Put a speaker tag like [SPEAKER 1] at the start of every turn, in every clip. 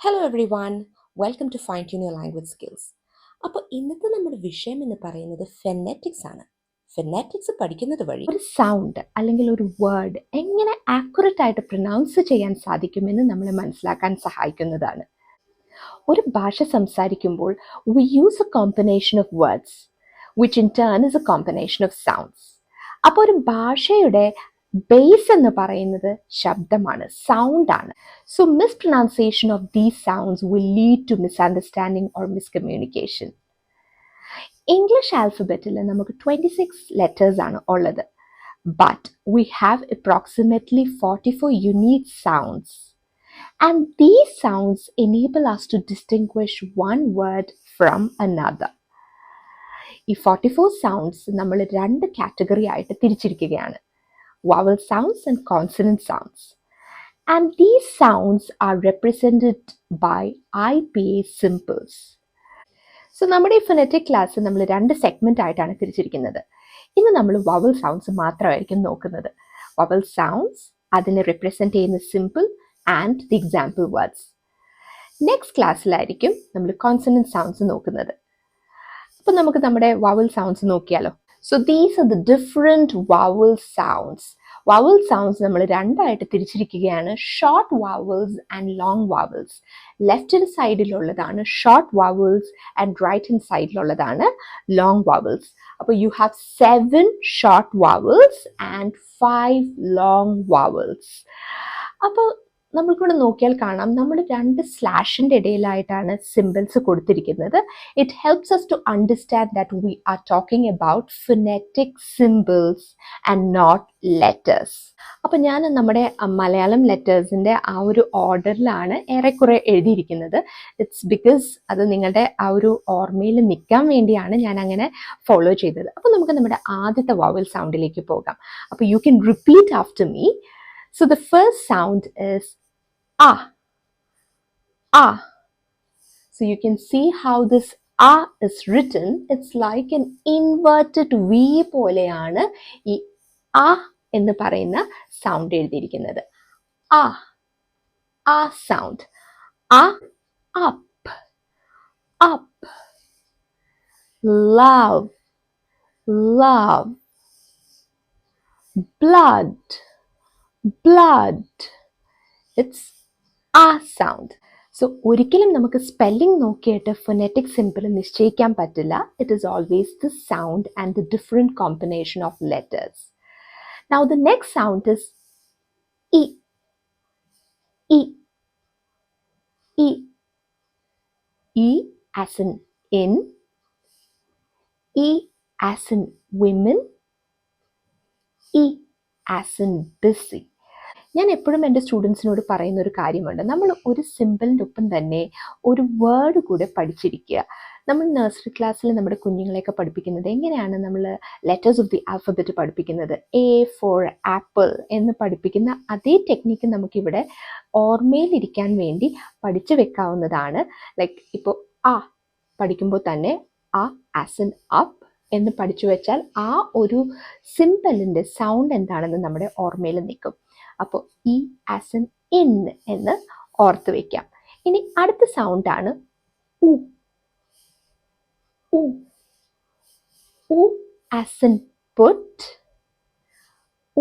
[SPEAKER 1] Hello everyone, welcome to fine tune your language skills. അപ്പോൾ ഇന്നത്തെ നമ്മുടെ വിഷയം എന്ന് പറയുന്നത് ഫെനറ്റിക്സ് ആണ്. ഫെനറ്റിക്സ് പഠിക്കുന്നത് വഴി
[SPEAKER 2] ഒരു സൗണ്ട് അല്ലെങ്കിൽ ഒരു വേർഡ് എങ്ങനെ ആക്യുറേറ്റ് ആയിട്ട് പ്രൊനൗൺസ് ചെയ്യാൻ സാധിക്കുമെന്ന് നമ്മളെ മനസ്സിലാക്കാൻ സഹായിക്കുന്നതാണ്. ഒരു ഭാഷ സംസാരിക്കുമ്പോൾ we use a combination of words which in turn is a combination of sounds. അപ്പോൾ ഒരു ഭാഷയുടെ ബേസ് എന്ന് പറയുന്നത് ശബ്ദമാണ്, സൗണ്ട് ആണ്. So mispronunciation of these sounds will lead to misunderstanding or miscommunication. English ആൽഫബറ്റിൽ നമുക്ക് 26 ലെറ്റേഴ്സ് ആണ് ഉള്ളത്. But we have approximately 44 unique sounds. And these sounds enable us to distinguish one word from another. ഈ 44 sounds നമ്മൾ രണ്ട് category ആയിട്ട് തിരിച്ചിരിക്കുകയാണ്: vowel sounds and consonant sounds. And these sounds are represented by IPA symbols. So നമ്മുടെ ഈ ഫൊനറ്റിക് class നമ്മൾ രണ്ട് segment ആയിട്ടാണ് തിരിച്ചിരിക്കുന്നത്. ഇന്ന് നമ്മൾ വവൽ സൗണ്ട്സ് മാത്രമായിരിക്കും നോക്കുന്നത്. വവൽ സൗണ്ട്സ്, അതിനെ റെപ്രസെന്റ് ചെയ്യുന്ന simple and the example words. Next ക്ലാസ്സിലായിരിക്കും നമ്മൾ കോൺസണന്റ് സൗണ്ട്സ് നോക്കുന്നത്. അപ്പോൾ നമുക്ക് നമ്മുടെ വവൽ സൗണ്ട്സ് നോക്കിയാലോ. So these are the different vowel sounds. Vowel sounds നമ്മൾ രണ്ടായിട്ട് തിരിച്ചിരിക്കുകയാണ്: short vowels and long vowels. Left hand സൈഡിലുള്ളതാണ് short vowels and right hand സൈഡിലുള്ളതാണ് ലോങ് വവൽസ്. അപ്പോൾ you have 7 short vowels and 5 long vowels. അപ്പോൾ നമ്മൾക്കൂടെ നോക്കിയാൽ കാണാം, നമ്മൾ രണ്ട് സ്ലാഷിൻ്റെ ഇടയിലായിട്ടാണ് സിമ്പിൾസ് കൊടുത്തിരിക്കുന്നത്. It helps us to understand that we are talking about phonetic symbols and not letters. അപ്പോൾ ഞാൻ നമ്മുടെ മലയാളം ലെറ്റേഴ്സിൻ്റെ ആ ഒരു ഓർഡറിലാണ് ഏറെക്കുറെ എഴുതിയിരിക്കുന്നത്. ഇറ്റ്സ് ബിക്കോസ് അത് നിങ്ങളുടെ ആ ഒരു ഓർമ്മയിൽ നിൽക്കാൻ വേണ്ടിയാണ് ഞാൻ അങ്ങനെ ഫോളോ ചെയ്തത്. അപ്പോൾ നമുക്ക് നമ്മുടെ ആദ്യത്തെ വവൽ സൗണ്ടിലേക്ക് പോകാം. അപ്പോൾ you can repeat after me. So the first sound is ah. Ah. So you can see how this ah is written. It's like an inverted V പോലെയാണ് ഈ ah എന്ന് പറയുന്ന സൗണ്ട് എഴുതിയിരിക്കുന്നത്. Ah. Ah sound. Ah, up. Up. Love. Love. Blood. Blood. It's ആ sound. So ഒരിക്കലും നമുക്ക് spelling നോക്കിയിട്ട് ഫൊനറ്റിക് symbol നിശ്ചയിക്കാൻ പറ്റില്ല. It is always the sound and the different combination of letters. Now the next sound is i. I. I. I as in in. I as in women. I as in busy. ഞാൻ എപ്പോഴും എൻ്റെ സ്റ്റുഡൻസിനോട് പറയുന്ന ഒരു കാര്യമുണ്ട്, നമ്മൾ ഒരു സിമ്പിളിൻ്റെ ഒപ്പം തന്നെ ഒരു വേർഡ് കൂടെ പഠിച്ചിരിക്കുക. നമ്മൾ നഴ്സറി ക്ലാസ്സിൽ നമ്മുടെ കുഞ്ഞുങ്ങളെയൊക്കെ പഠിപ്പിക്കുന്നത് എങ്ങനെയാണ്? നമ്മൾ ലെറ്റേഴ്സ് ഓഫ് ദി ആൽഫബറ്റ് പഠിപ്പിക്കുന്നത്. എ ഫോർ ആപ്പിൾ എന്ന് പഠിപ്പിക്കുന്ന അതേ ടെക്നിക്ക് നമുക്കിവിടെ ഓർമ്മയിലിരിക്കാൻ വേണ്ടി പഠിച്ചു വെക്കാവുന്നതാണ്. ലൈക്ക് ഇപ്പോൾ ആ പഠിക്കുമ്പോൾ തന്നെ ആ ആസ് ഇൻ അപ്പ് എന്ന് പഠിച്ചു വെച്ചാൽ ആ ഒരു സിമ്പിളിൻ്റെ സൗണ്ട് എന്താണെന്ന് നമ്മുടെ ഓർമ്മയിൽ നിൽക്കും. അപ്പോൾ ഇ ആസ് ഇൻ ഇൻ എന്ന് ഓർത്ത് വയ്ക്കാം. ഇനി അടുത്ത സൗണ്ടാണ് ഉ. ഉ. ഉ ആസ് ഇൻ പുട്ട്.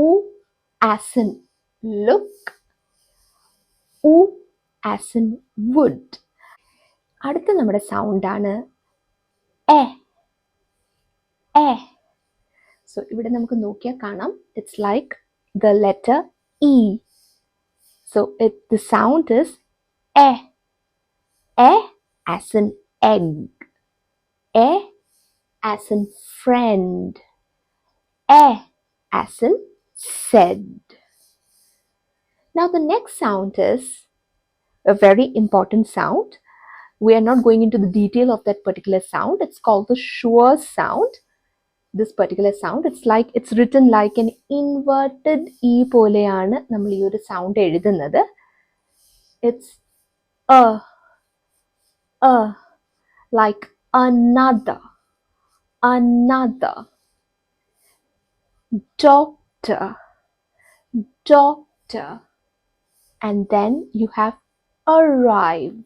[SPEAKER 2] ഉ ആസ് ഇൻ ലുക്ക്. ഉ ആസ് ഇൻ വുഡ്. അടുത്ത നമ്മുടെ സൗണ്ടാണ് എ. എ. സോ ഇവിടെ നമുക്ക് നോക്കിയാൽ കാണാം, it's like the letter E. So the sound is E. E as in egg. E as in friend. E as in said. Now the next sound is a very important sound. We are not going into the detail of that particular sound. It's called the sure sound. This particular sound, it's written like an inverted E പോലെയാണ് നമ്മൾ ഈ ഒരു sound എഴുതുന്നത്. It's like another, another. Doctor, doctor. And then you have arrive,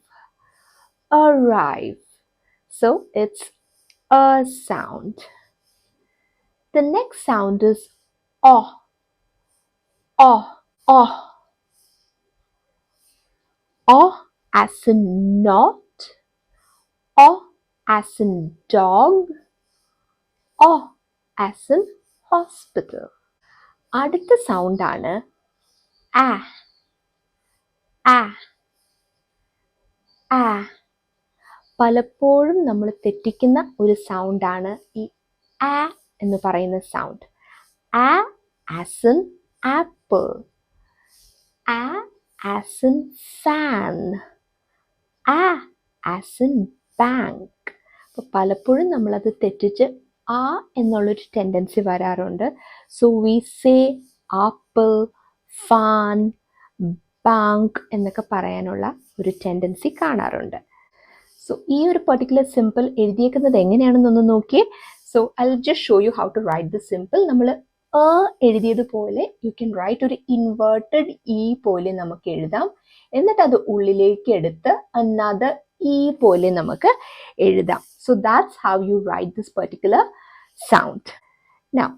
[SPEAKER 2] arrive. So it's a sound. The next sound is oh, oh, oh. Oh as in not, oh as in dog, oh as in hospital. അടുത്ത sound ആണ് ആ, ആ, ആ. പലപ്പോഴും നമ്മൾ തെറ്റിക്കുന്ന ഒരു സൗണ്ടാണ് ഈ ആ എന്ന് പറയുന്ന സൗണ്ട്. ആ ആസ് ഇൻ ആപ്പിൾ, ആ ആസ് ഇൻ ഫാൻ, ആ ആസ് ഇൻ ബാങ്ക്. അപ്പോൾ പലപ്പോഴും നമ്മളത് തെറ്റിച്ച് ആ എന്നുള്ളൊരു ടെൻഡൻസി വരാറുണ്ട്. So we say apple, fan, bank എന്നൊക്കെ പറയാനുള്ള ഒരു ടെൻഡൻസി കാണാറുണ്ട്. സോ ഈ ഒരു പെർട്ടിക്കുലർ സിമ്പിൾ എഴുതിയേക്കുന്നത് എങ്ങനെയാണെന്നൊന്ന് നോക്കിയേ. So I just show you how to write the symbol. നമ്മൾ എഴുതിയതുപോലെ യു ക്യാൻ റൈറ്റ് ഒരു ഇൻവേർട്ടഡ് ഇ പോലെ നമുക്ക് എഴുതാം. എന്നിട്ട് അത് ഉള്ളിലേക്ക് എടുത്ത് അനദർ ഇ പോലെ നമുക്ക് എഴുതാം. So that's how you write this particular sound. Now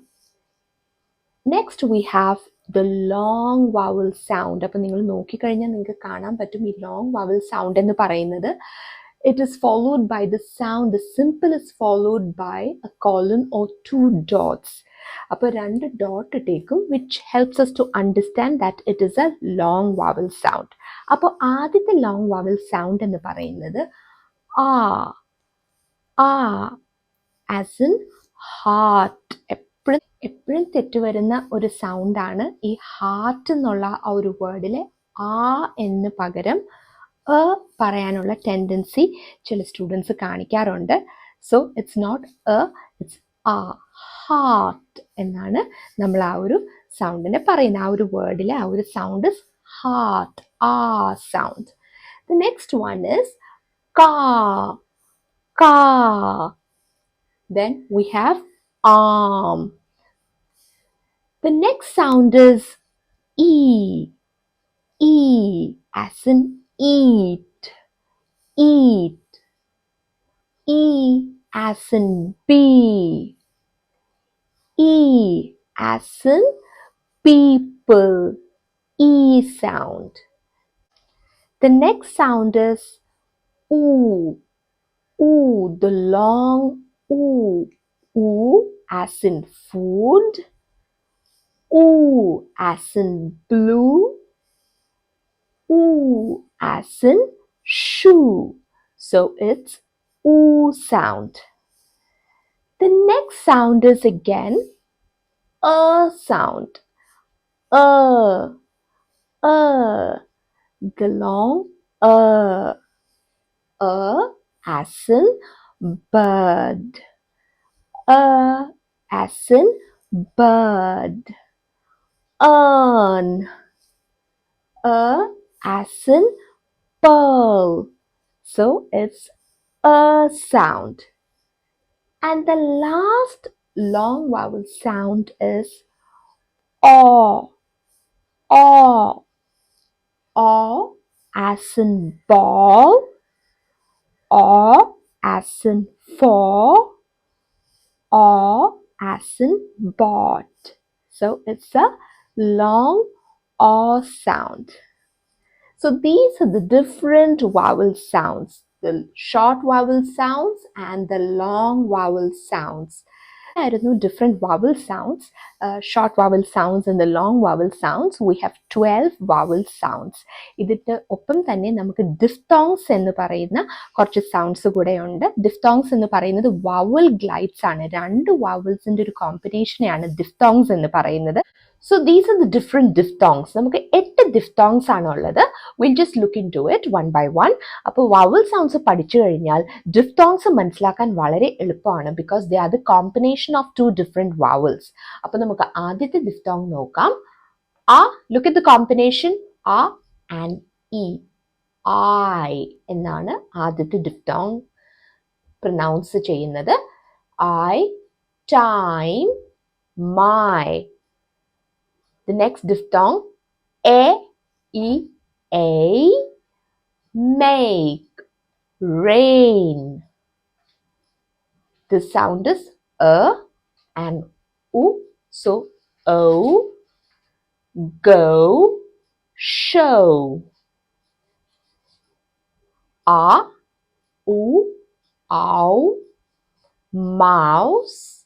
[SPEAKER 2] next we have the long vowel sound. അപ്പം നിങ്ങൾ നോക്കിക്കഴിഞ്ഞാൽ നിങ്ങൾക്ക് കാണാൻ പറ്റും ഈ ലോങ് വവൽ സൗണ്ട് എന്ന് പറയുന്നത് it is followed by the sound. The simple is followed by a colon or two dots. അപ്പോൾ രണ്ട് dot ഇട്ടേക്കും which helps us to understand that it is a long vowel sound. അപ്പോൾ ആദ്യത്തെ long vowel sound എന്ന് പറയുന്നത് ആ, ആ as in heart. എപ്പോഴും തെറ്റുവരുന്ന ഒരു സൗണ്ടാണ് ഈ ഹാർട്ട് എന്നുള്ള ആ ഒരു വേർഡിലെ ആ എന്ന് പകരം പറയാനുള്ള ടെൻഡൻസി ചില സ്റ്റുഡൻസ് കാണിക്കാറുണ്ട്. സോ ഇറ്റ്സ് നോട്ട് ഇറ്റ്സ് ആ, ഹാർട്ട് എന്നാണ് നമ്മൾ ആ ഒരു സൗണ്ടിനെ പറയുന്നത്. ആ ഒരു വേർഡിലെ ആ ഒരു സൗണ്ട് ഇസ് ഹാർട്ട്, ആ sound. The next one is കാ, കാ. Then we have arm. The next sound is e, e as in eat, eat, e as in bee, e as in people, e sound. The next sound is oo, oo, the long oo, oo as in food, oo as in blue, oo as in shoe. So it's oo sound. The next sound is again a sound. The long as in bird, as in bird, earn, as in pearl. So it's a sound. And the last long vowel sound is aw, aw, aw as in ball, aw as in for, aw as in bought. So it's a long aw sound. So these are the different vowel sounds, the short vowel sounds and the long vowel sounds. Different vowel sounds, short vowel sounds and the long vowel sounds. We have 12 vowel sounds. ഇതിന്റെ ഒപ്പം തന്നെ നമുക്ക് diphthongs എന്ന് പറയുന്ന കുറച്ച് sounds കൂടെ ഉണ്ട്. diphthongs എന്ന് പറയുന്നത് vowel glides ആണ്. രണ്ട് vowelsന്റെ ഒരു കോമ്പിനേഷനെയാണ് diphthongs എന്ന് പറയുന്നത്. So these are the different diphthongs. നമുക്ക് 8 diphthongs ആണ് ഉള്ളത്. We'll just look into it one by one. അപ്പോൾ vowel sounds പഠിച്ചു കഴിഞ്ഞാൽ diphthongs മനസ്സിലാക്കാൻ വളരെ എളുപ്പമാണ് because they are the combination of two different vowels. അപ്പോൾ നമുക്ക് ആദ്യത്തെ diphthong നോക്കാം. ആ, look at the combination a and e. I എന്നാണ് ആദ്യത്തെ diphthong pronounce ചെയ്യുന്നത്. I, time, my. The next diphthong a, e, a, make, rain. The sound is and u, so o, go, show. A, u, ow, mouse,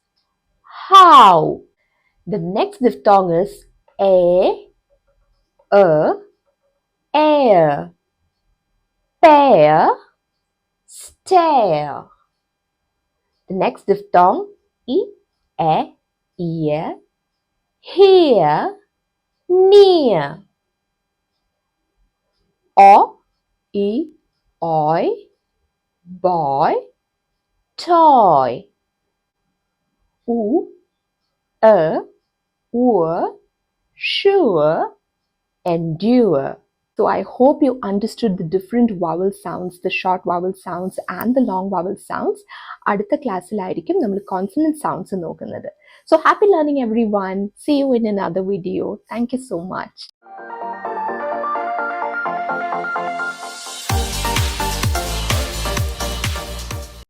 [SPEAKER 2] how. The next diphthong is a, air, pair, stare. The next diphthong e, ear, here, near. O, oi, boy, toy. U, sure, endure. So I hope you understood the different vowel sounds, the short vowel sounds and the long vowel sounds. അടുത്ത ക്ലാസ്സിലായിരിക്കും നമ്മൾ consonant sounds നോക്കുന്നത്. So happy learning everyone. See you in another video. Thank you so much.